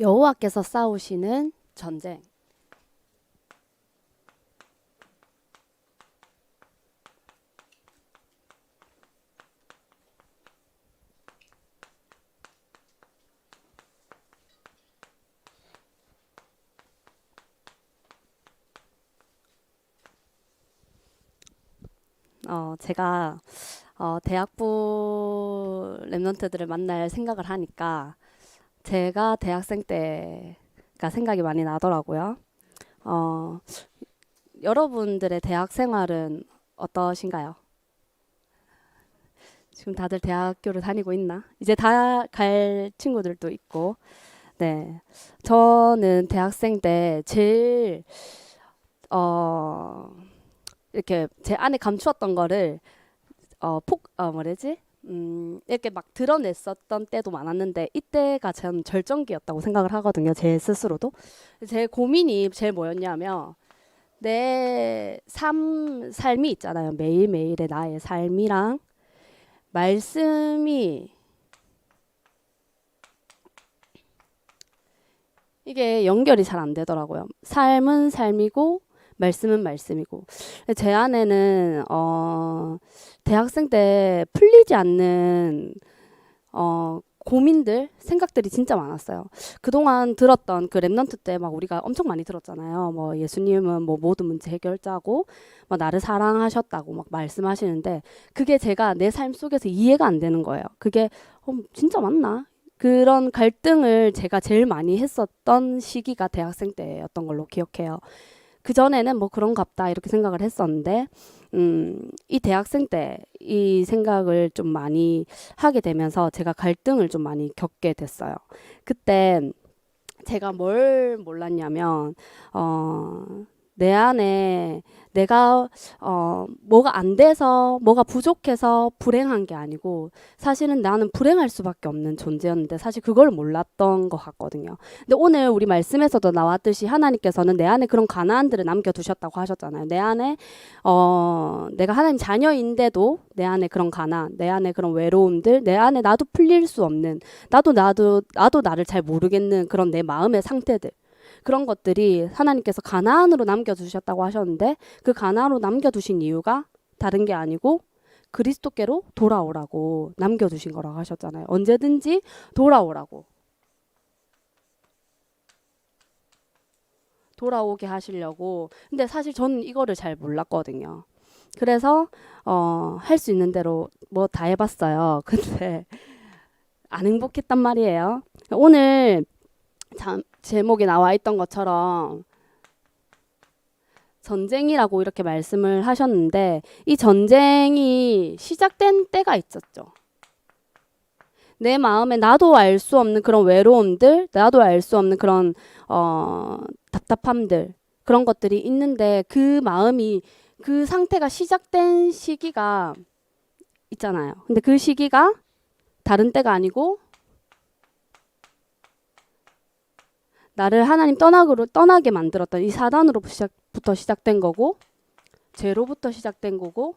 여호와께서 싸우시는 전쟁. 제가 대학부 랩런트들을 만날 생각을 하니까 제가 대학생 때가 생각이 많이 나더라고요. 어, 여러분들의 대학 생활은 어떠신가요? 지금 다들 대학교를 다니고 있나? 이제 다 갈 친구들도 있고. 네. 저는 대학생 때 제일 어, 이렇게 제 안에 감추었던 거를 뭐래지? 이렇게 막 드러냈었던 때도 많았는데 이때가 전 절정기였다고 생각을 하거든요. 제 스스로도. 제 고민이 제일 뭐였냐면 내 삶이 있잖아요. 매일매일의 나의 삶이랑 말씀이 이게 연결이 잘 안 되더라고요. 삶은 삶이고 말씀은 말씀이고 제 안에는 대학생 때 풀리지 않는 고민들, 생각들이 진짜 많았어요. 그동안 들었던 그 랩넌트 때 막 우리가 엄청 많이 들었잖아요. 뭐 예수님은 뭐 모든 문제 해결자고 막 나를 사랑하셨다고 막 말씀하시는데 그게 제가 내 삶 속에서 이해가 안 되는 거예요. 그게 진짜 맞나? 그런 갈등을 제가 제일 많이 했었던 시기가 대학생 때였던 걸로 기억해요. 그전에는 뭐 그런갑다 이렇게 생각을 했었는데 이 대학생 때 이 생각을 좀 많이 하게 되면서 제가 갈등을 좀 많이 겪게 됐어요. 그때 제가 뭘 몰랐냐면 내 안에 내가 뭐가 안 돼서 뭐가 부족해서 불행한 게 아니고 사실은 나는 불행할 수밖에 없는 존재였는데 사실 그걸 몰랐던 것 같거든요. 근데 오늘 우리 말씀에서도 나왔듯이 하나님께서는 내 안에 그런 가나안들을 남겨두셨다고 하셨잖아요. 내 안에 내가 하나님 자녀인데도 내 안에 그런 가나안, 내 안에 그런 외로움들, 내 안에 나도 풀릴 수 없는 나도 나를 잘 모르겠는 그런 내 마음의 상태들 그런 것들이 하나님께서 가나안으로 남겨두셨다고 하셨는데 그 가나안으로 남겨두신 이유가 다른 게 아니고 그리스도께로 돌아오라고 남겨두신 거라고 하셨잖아요. 언제든지 돌아오라고. 돌아오게 하시려고. 근데 사실 저는 이거를 잘 몰랐거든요. 그래서 할 수 있는 대로 뭐 다 해봤어요. 근데 안 행복했단 말이에요. 오늘 제목에 나와 있던 것처럼 전쟁이라고 이렇게 말씀을 하셨는데 이 전쟁이 시작된 때가 있었죠. 내 마음에 나도 알 수 없는 그런 외로움들, 나도 알 수 없는 그런 답답함들 그런 것들이 있는데 그 마음이 그 상태가 시작된 시기가 있잖아요. 근데 그 시기가 다른 때가 아니고 나를 하나님 떠나게 만들었던 이 사단으로부터 시작된 거고 죄로부터 시작된 거고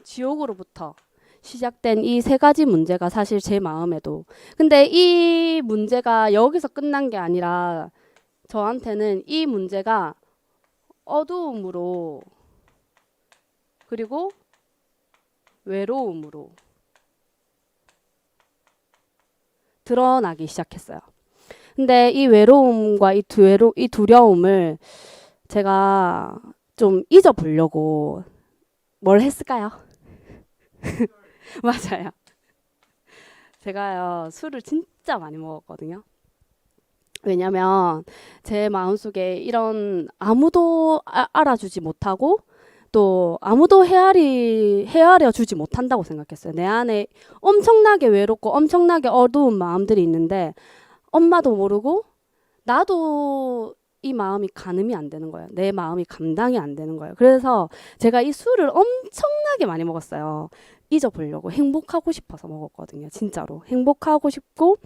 지옥으로부터 시작된 이 세 가지 문제가 사실 제 마음에도 근데 이 문제가 여기서 끝난 게 아니라 저한테는 이 문제가 어두움으로 그리고 외로움으로 드러나기 시작했어요. 근데 이 외로움과 이 두려움을 제가 좀 잊어보려고 뭘 했을까요? 맞아요. 제가요, 술을 진짜 많이 먹었거든요. 왜냐면 제 마음속에 이런 아무도 알아주지 못하고 또 아무도 헤아려 주지 못한다고 생각했어요. 내 안에 엄청나게 외롭고 엄청나게 어두운 마음들이 있는데 엄마도 모르고 나도 이 마음이 가늠이 안 되는 거예요. 내 마음이 감당이 안 되는 거예요. 그래서 제가 이 술을 엄청나게 많이 먹었어요. 잊어보려고 행복하고 싶어서 먹었거든요. 진짜로 행복하고 싶고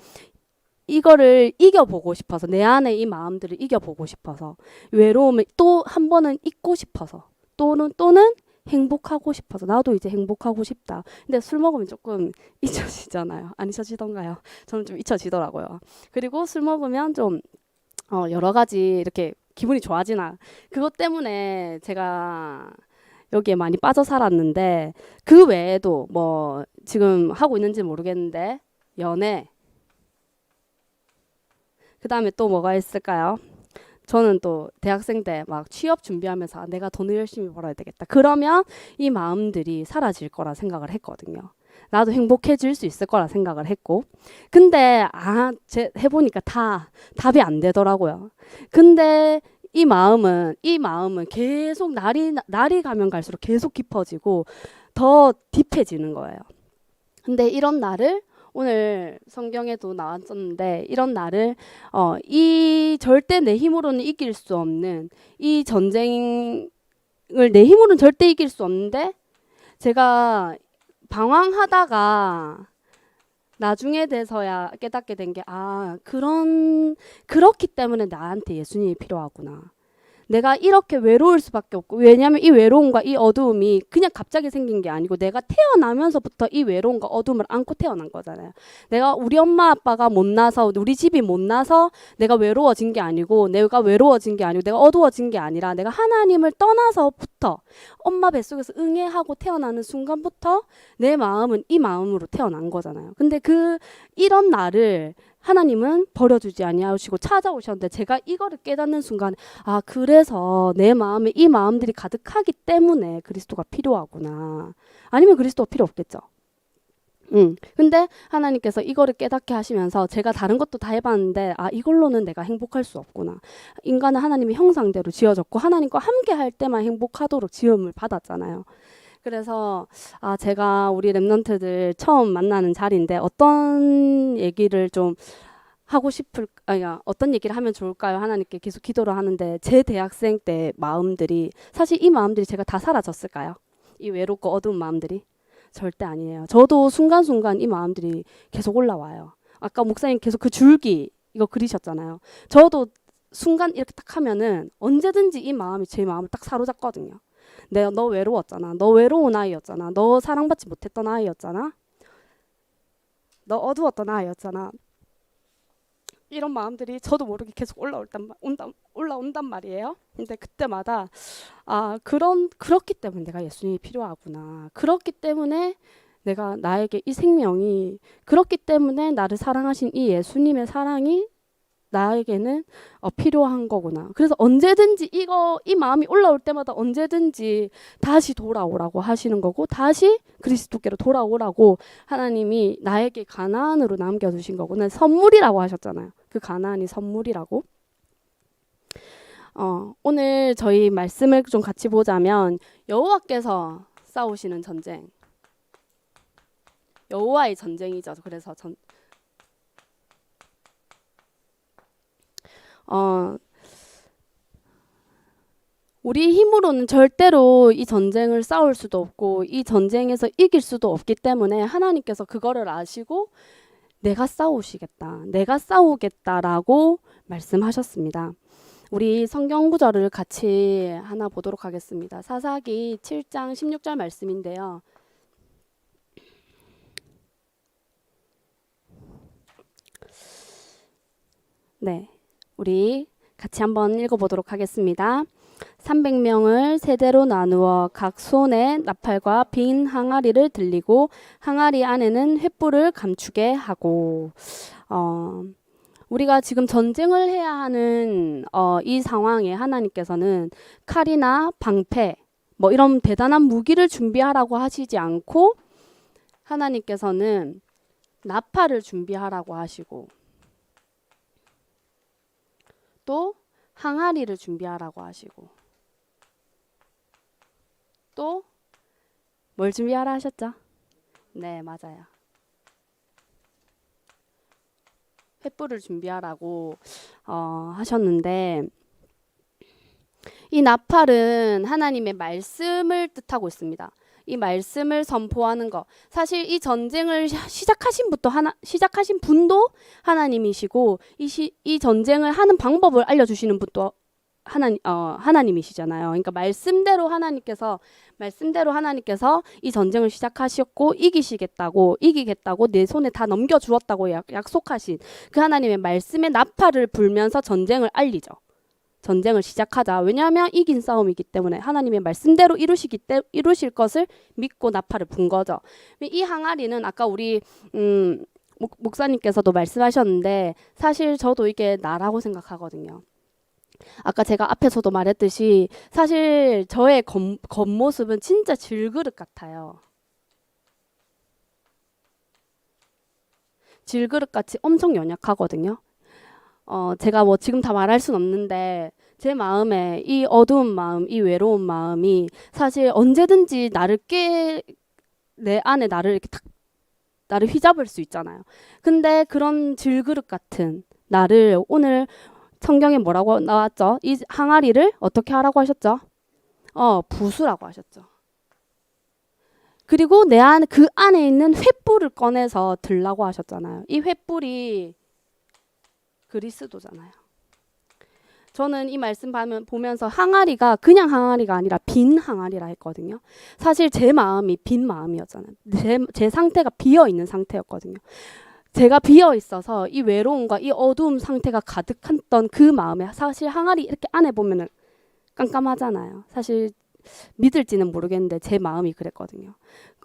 이거를 이겨보고 싶어서 내 안에 이 마음들을 이겨보고 싶어서 외로움을 또 한 번은 잊고 싶어서 또는 행복하고 싶어서 나도 이제 행복하고 싶다. 근데 술 먹으면 조금 잊혀지잖아요. 안 잊혀지던가요? 저는 좀 잊혀지더라고요. 그리고 술 먹으면 좀 여러 가지 이렇게 기분이 좋아지나. 그것 때문에 제가 여기에 많이 빠져 살았는데 그 외에도 뭐 지금 하고 있는지 모르겠는데 연애 그 다음에 또 뭐가 있을까요? 저는 또 대학생 때 막 취업 준비하면서 아, 내가 돈을 열심히 벌어야 되겠다. 그러면 이 마음들이 사라질 거라 생각을 했거든요. 나도 행복해질 수 있을 거라 생각을 했고. 근데 해보니까 답이 안 되더라고요. 근데 이 마음은 계속 날이 가면 갈수록 계속 깊어지고 더 딥해지는 거예요. 근데 이런 날을 오늘 성경에도 나왔었는데 이런 날을 이 절대 내 힘으로는 이길 수 없는 이 전쟁을 내 힘으로는 절대 이길 수 없는데 제가 방황하다가 나중에 돼서야 깨닫게 된 게 그렇기 때문에 나한테 예수님이 필요하구나. 내가 이렇게 외로울 수밖에 없고 왜냐하면 이 외로움과 이 어두움이 그냥 갑자기 생긴 게 아니고 내가 태어나면서부터 이 외로움과 어두움을 안고 태어난 거잖아요. 내가 우리 엄마 아빠가 못 나서 우리 집이 못 나서 내가 외로워진 게 아니고 내가 외로워진 게 아니고 내가 어두워진 게 아니라 내가 하나님을 떠나서부터 엄마 뱃속에서 응애하고 태어나는 순간부터 내 마음은 이 마음으로 태어난 거잖아요. 근데 이런 나를 하나님은 버려주지 아니하시고 찾아오셨는데 제가 이거를 깨닫는 순간 그래서 내 마음에 이 마음들이 가득하기 때문에 그리스도가 필요하구나. 아니면 그리스도가 필요 없겠죠. 근데 하나님께서 이거를 깨닫게 하시면서 제가 다른 것도 다 해봤는데 이걸로는 내가 행복할 수 없구나. 인간은 하나님의 형상대로 지어졌고 하나님과 함께 할 때만 행복하도록 지음을 받았잖아요. 그래서 제가 우리 랩런트들 처음 만나는 자리인데 어떤 얘기를 좀 하고 어떤 얘기를 하면 좋을까요? 하나님께 계속 기도를 하는데 제 대학생 때 마음들이 사실 이 마음들이 제가 다 사라졌을까요? 이 외롭고 어두운 마음들이? 절대 아니에요. 저도 순간순간 이 마음들이 계속 올라와요. 아까 목사님 계속 그 줄기 이거 그리셨잖아요. 저도 순간 이렇게 딱 하면은 언제든지 이 마음이 제 마음을 딱 사로잡거든요. 너 외로웠잖아. 너 외로운 아이였잖아. 너 사랑받지 못했던 아이였잖아. 너 어두웠던 아이였잖아. 이런 마음들이 저도 모르게 계속 올라온단 말이에요. 근데 그때마다 그렇기 때문에 내가 예수님이 필요하구나. 그렇기 때문에 나에게 이 생명이 그렇기 때문에 나를 사랑하신 이 예수님의 사랑이 나에게는 필요한 거구나. 그래서 언제든지 이 마음이 올라올 때마다 언제든지 다시 돌아오라고 하시는 거고 다시 그리스도께로 돌아오라고 하나님이 나에게 가나안으로 남겨두신 거구나. 선물이라고 하셨잖아요. 그 가나안이 선물이라고. 오늘 저희 말씀을 좀 같이 보자면 여호와께서 싸우시는 전쟁. 여호와의 전쟁이죠. 그래서 우리 힘으로는 절대로 이 전쟁을 싸울 수도 없고 이 전쟁에서 이길 수도 없기 때문에 하나님께서 그거를 아시고 내가 싸우겠다라고 말씀하셨습니다. 우리 성경 구절을 같이 하나 보도록 하겠습니다. 사사기 7장 16절 말씀인데요. 네, 우리 같이 한번 읽어보도록 하겠습니다. 300명을 세대로 나누어 각 손에 나팔과 빈 항아리를 들리고 항아리 안에는 횃불을 감추게 하고 우리가 지금 전쟁을 해야 하는 이 상황에 하나님께서는 칼이나 방패 뭐 이런 대단한 무기를 준비하라고 하시지 않고 하나님께서는 나팔을 준비하라고 하시고 또 항아리를 준비하라고 하시고 또 뭘 준비하라 하셨죠? 네, 맞아요. 횃불을 준비하라고 하셨는데 이 나팔은 하나님의 말씀을 뜻하고 있습니다. 이 말씀을 선포하는 것. 사실 이 전쟁을 시작하신 분도 하나님이시고 이 전쟁을 하는 방법을 알려주시는 분도 하나님이시잖아요. 그러니까 말씀대로 하나님께서 이 전쟁을 시작하셨고 이기겠다고 내 손에 다 넘겨주었다고 약속하신 그 하나님의 말씀에 나팔을 불면서 전쟁을 알리죠. 전쟁을 시작하자. 왜냐하면 이긴 싸움이기 때문에 하나님의 말씀대로 이루실 것을 믿고 나팔을 분 거죠. 이 항아리는 아까 우리 목사님께서도 말씀하셨는데 사실 저도 이게 나라고 생각하거든요. 아까 제가 앞에서도 말했듯이 사실 저의 겉모습은 진짜 질그릇 같아요. 질그릇같이 엄청 연약하거든요. 제가 뭐 지금 다 말할 순 없는데 제 마음에 이 어두운 마음, 이 외로운 마음이 사실 언제든지 내 안에 나를 이렇게 탁 나를 휘잡을 수 있잖아요. 근데 그런 질그릇 같은 나를 오늘 성경에 뭐라고 나왔죠? 이 항아리를 어떻게 하라고 하셨죠? 부수라고 하셨죠. 그리고 그 안에 있는 횃불을 꺼내서 들라고 하셨잖아요. 이 횃불이 그리스도잖아요. 저는 이 말씀 보면서 항아리가 그냥 항아리가 아니라 빈 항아리라 했거든요. 사실 제 마음이 빈 마음이었잖아요. 제 상태가 비어있는 상태였거든요. 제가 비어있어서 이 외로움과 이 어두움 상태가 가득했던 그 마음에 사실 항아리 이렇게 안에 보면 깜깜하잖아요. 사실 믿을지는 모르겠는데 제 마음이 그랬거든요.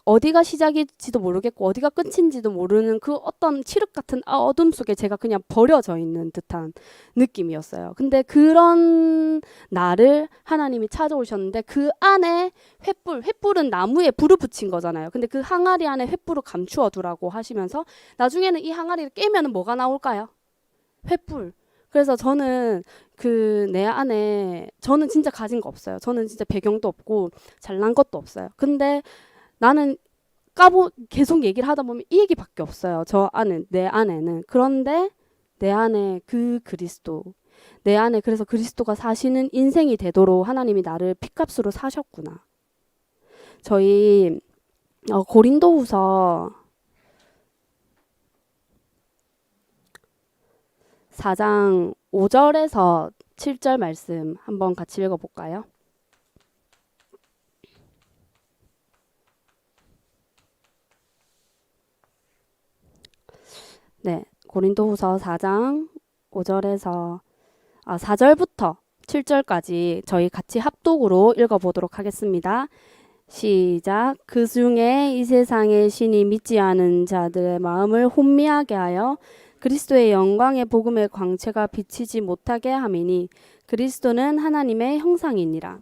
어디가 시작일지도 모르겠고 어디가 끝인지도 모르는 그 어떤 칠흑 같은 어둠 속에 제가 그냥 버려져 있는 듯한 느낌이었어요. 근데 그런 나를 하나님이 찾아오셨는데 그 안에 횃불은 나무에 불을 붙인 거잖아요. 근데 그 항아리 안에 횃불을 감추어 두라고 하시면서 나중에는 이 항아리를 깨면 뭐가 나올까요? 횃불. 그래서 저는 내 안에 저는 진짜 가진 거 없어요. 저는 진짜 배경도 없고 잘난 것도 없어요. 근데 나는 계속 얘기를 하다 보면 이 얘기밖에 없어요. 내 안에는. 그런데 내 안에 그 그리스도, 내 안에 그래서 그리스도가 사시는 인생이 되도록 하나님이 나를 핏값으로 사셨구나. 저희 고린도후서 4장 5절에서 7절 말씀 한번 같이 읽어볼까요? 네, 고린도후서 4장 5절에서 4절부터 7절까지 저희 같이 합독으로 읽어보도록 하겠습니다. 시작. 그 중에 이 세상의 신이 믿지 않은 자들의 마음을 혼미하게 하여 그리스도의 영광의 복음의 광채가 비치지 못하게 함이니 그리스도는 하나님의 형상이니라.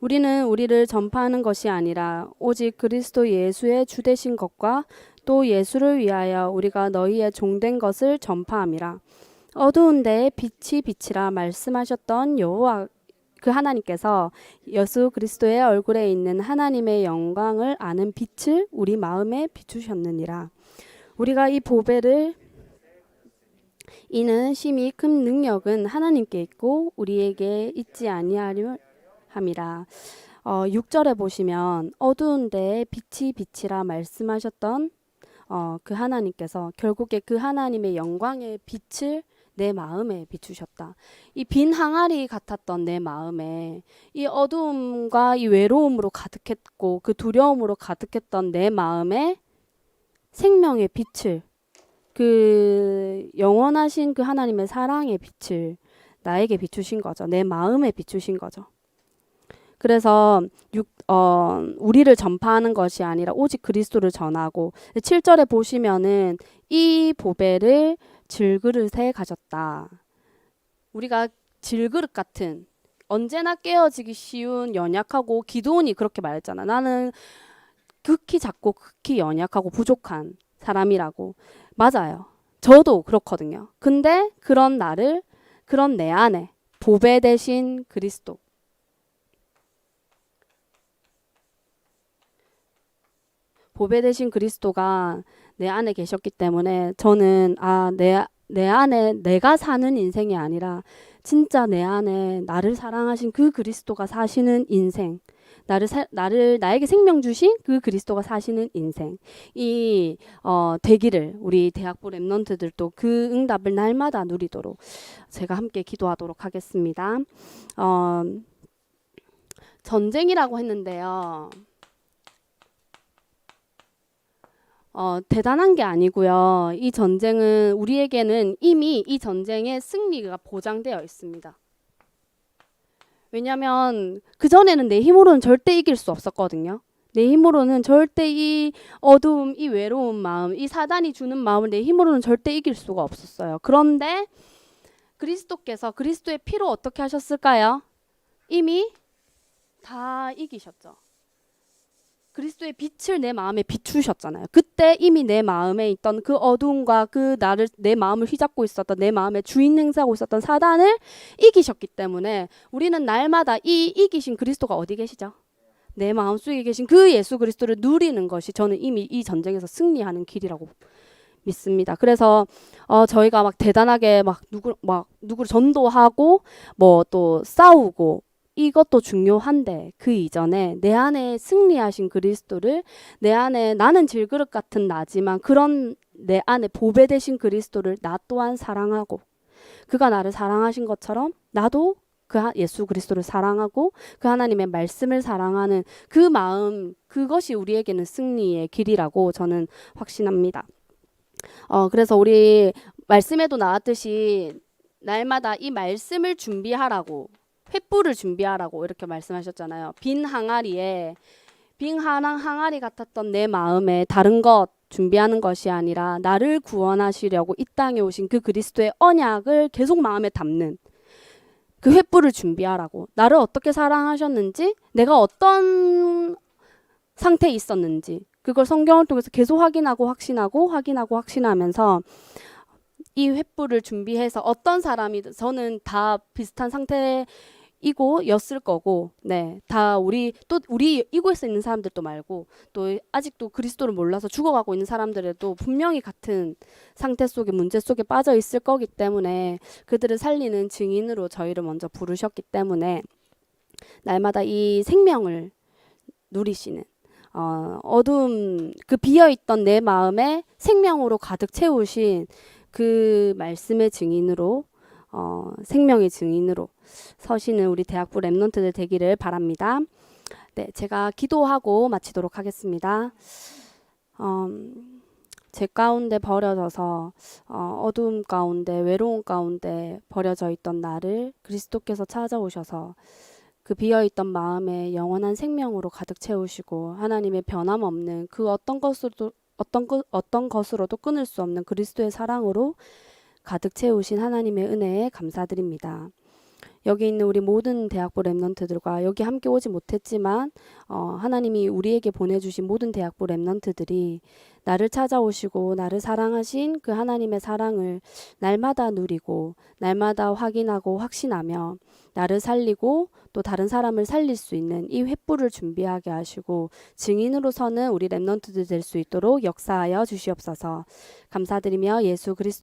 우리는 우리를 전파하는 것이 아니라 오직 그리스도 예수의 주되신 것과 또 예수를 위하여 우리가 너희의 종된 것을 전파함이라. 어두운 데에 빛이 비치라 말씀하셨던 여호와 그 하나님께서 예수 그리스도의 얼굴에 있는 하나님의 영광을 아는 빛을 우리 마음에 비추셨느니라. 우리가 이 보배를 이는 심히 큰 능력은 하나님께 있고 우리에게 있지 아니하려 함이라. 6절에 보시면 어두운 데에 빛이 비치라 말씀하셨던 그 하나님께서 결국에 그 하나님의 영광의 빛을 내 마음에 비추셨다. 이 빈 항아리 같았던 내 마음에 이 어두움과 이 외로움으로 가득했고 그 두려움으로 가득했던 내 마음에 생명의 빛을 그 영원하신 그 하나님의 사랑의 빛을 나에게 비추신 거죠. 내 마음에 비추신 거죠. 그래서 우리를 전파하는 것이 아니라 오직 그리스도를 전하고 7절에 보시면은 이 보배를 질그릇에 가졌다. 우리가 질그릇 같은 언제나 깨어지기 쉬운 연약하고 기도원이 그렇게 말했잖아. 나는 극히 작고 극히 연약하고 부족한 사람이라고. 맞아요. 저도 그렇거든요. 근데 그런 내 안에 보배 대신 그리스도. 보배 대신 그리스도가 내 안에 계셨기 때문에 저는 내 안에 내가 사는 인생이 아니라 진짜 내 안에 나를 사랑하신 그 그리스도가 사시는 인생, 나에게 생명 주신 그 그리스도가 사시는 인생, 되기를 우리 대학부 랩런트들도 그 응답을 날마다 누리도록 제가 함께 기도하도록 하겠습니다. 전쟁이라고 했는데요. 대단한 게 아니고요. 이 전쟁은 우리에게는 이미 이 전쟁의 승리가 보장되어 있습니다. 왜냐하면 그전에는 내 힘으로는 절대 이길 수 없었거든요. 내 힘으로는 절대 이 어두움, 이 외로운 마음, 이 사단이 주는 마음을 내 힘으로는 절대 이길 수가 없었어요. 그런데 그리스도께서 그리스도의 피로 어떻게 하셨을까요? 이미 다 이기셨죠. 그리스도의 빛을 내 마음에 비추셨잖아요. 그때 이미 내 마음에 있던 그 어두움과 내 마음을 휘잡고 있었던, 내 마음에 주인 행사하고 있었던 사단을 이기셨기 때문에 우리는 날마다 이 이기신 그리스도가 어디 계시죠? 내 마음속에 계신 그 예수 그리스도를 누리는 것이 저는 이미 이 전쟁에서 승리하는 길이라고 믿습니다. 그래서 저희가 막 대단하게 누구를 전도하고 뭐 또 싸우고 이것도 중요한데 그 이전에 내 안에 승리하신 그리스도를, 내 안에 나는 질그릇 같은 나지만 그런 내 안에 보배 되신 그리스도를 나 또한 사랑하고, 그가 나를 사랑하신 것처럼 나도 예수 그리스도를 사랑하고 그 하나님의 말씀을 사랑하는 그 마음, 그것이 우리에게는 승리의 길이라고 저는 확신합니다. 그래서 우리 말씀에도 나왔듯이 날마다 이 말씀을 준비하라고, 횃불을 준비하라고 이렇게 말씀하셨잖아요. 빈 항아리 같았던 내 마음에 다른 것 준비하는 것이 아니라 나를 구원하시려고 이 땅에 오신 그 그리스도의 언약을 계속 마음에 담는 그 횃불을 준비하라고. 나를 어떻게 사랑하셨는지, 내가 어떤 상태에 있었는지 그걸 성경을 통해서 계속 확신하면서 이 횃불을 준비해서 어떤 사람이든, 저는 다 비슷한 상태이고였을 거고, 네, 다 우리 이곳에 있는 사람들도 말고 또 아직도 그리스도를 몰라서 죽어가고 있는 사람들에도 분명히 같은 상태 속에, 문제 속에 빠져 있을 거기 때문에 그들을 살리는 증인으로 저희를 먼저 부르셨기 때문에 날마다 이 생명을 누리시는, 어두움, 그 비어있던 내 마음에 생명으로 가득 채우신 그 말씀의 증인으로, 생명의 증인으로 서시는 우리 대학부 랩런트들 되기를 바랍니다. 네, 제가 기도하고 마치도록 하겠습니다. 제 가운데 버려져서 어두움 가운데, 외로움 가운데 버려져 있던 나를 그리스도께서 찾아오셔서 그 비어있던 마음에 영원한 생명으로 가득 채우시고 하나님의 변함없는 그 어떤 것으로도 끊을 수 없는 그리스도의 사랑으로 가득 채우신 하나님의 은혜에 감사드립니다. 여기 있는 우리 모든 대학부 랩런트들과 여기 함께 오지 못했지만 하나님이 우리에게 보내주신 모든 대학부 랩런트들이 나를 찾아오시고 나를 사랑하신 그 하나님의 사랑을 날마다 누리고 날마다 확인하고 확신하며 나를 살리고 또 다른 사람을 살릴 수 있는 이 횃불을 준비하게 하시고 증인으로 서는 우리 랩런트들 될 수 있도록 역사하여 주시옵소서. 감사드리며 예수 그리스도